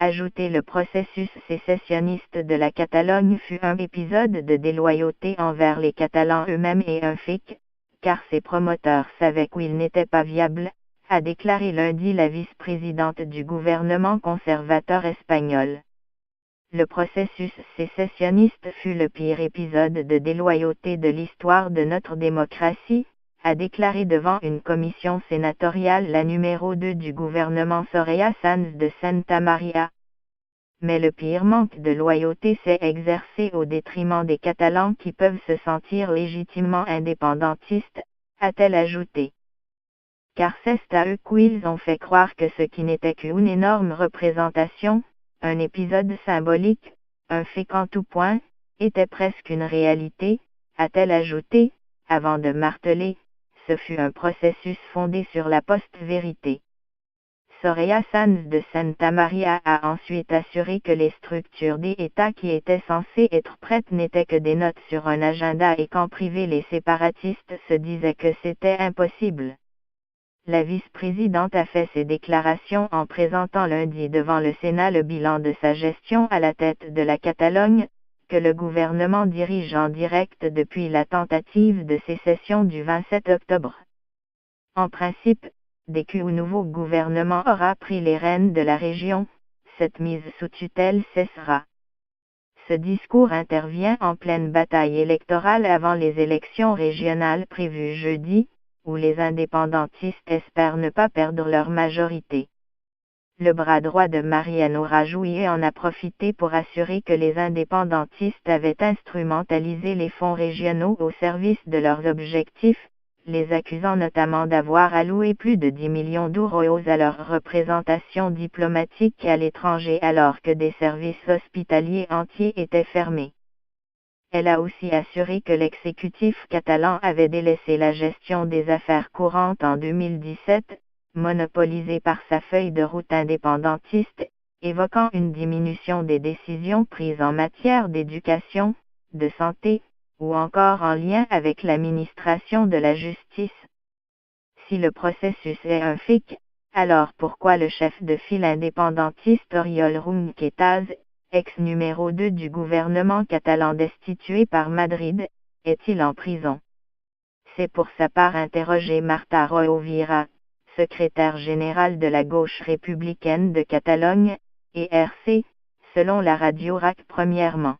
Ajouter le processus sécessionniste de la Catalogne fut un épisode de déloyauté envers les Catalans eux-mêmes et un FIC, car ses promoteurs savaient qu'il n'était pas viable, a déclaré lundi la vice-présidente du gouvernement conservateur espagnol. Le processus sécessionniste fut le pire épisode de déloyauté de l'histoire de notre démocratie, a déclaré devant une commission sénatoriale la numéro 2 du gouvernement Soraya Sanz de Santa Maria. Mais le pire manque de loyauté s'est exercé au détriment des Catalans qui peuvent se sentir légitimement indépendantistes, a-t-elle ajouté. Car c'est à eux qu'ils ont fait croire que ce qui n'était qu'une énorme représentation, un épisode symbolique, un fait qu'en tout point, était presque une réalité, a-t-elle ajouté, avant de marteler, ce fut un processus fondé sur la post-vérité. Soraya Sanz de Santa Maria a ensuite assuré que les structures des États qui étaient censées être prêtes n'étaient que des notes sur un agenda et qu'en privé les séparatistes se disaient que c'était impossible. La vice-présidente a fait ces déclarations en présentant lundi devant le Sénat le bilan de sa gestion à la tête de la Catalogne, que le gouvernement dirige en direct depuis la tentative de sécession du 27 octobre. En principe, dès qu'un nouveau gouvernement aura pris les rênes de la région, cette mise sous tutelle cessera. Ce discours intervient en pleine bataille électorale avant les élections régionales prévues jeudi, où les indépendantistes espèrent ne pas perdre leur majorité. Le bras droit de Mariano Rajoy en a profité pour assurer que les indépendantistes avaient instrumentalisé les fonds régionaux au service de leurs objectifs, les accusant notamment d'avoir alloué plus de 10 millions d'euros à leur représentation diplomatique à l'étranger alors que des services hospitaliers entiers étaient fermés. Elle a aussi assuré que l'exécutif catalan avait délaissé la gestion des affaires courantes en 2017, monopolisée par sa feuille de route indépendantiste, évoquant une diminution des décisions prises en matière d'éducation, de santé, ou encore en lien avec l'administration de la justice. Si le processus est un FIC, alors pourquoi le chef de file indépendantiste Oriol Junqueras, ex-numéro 2 du gouvernement catalan destitué par Madrid, est-il en prison? C'est pour sa part interrogé Marta Rovira, secrétaire générale de la gauche républicaine de Catalogne, ERC, selon la radio RAC premièrement.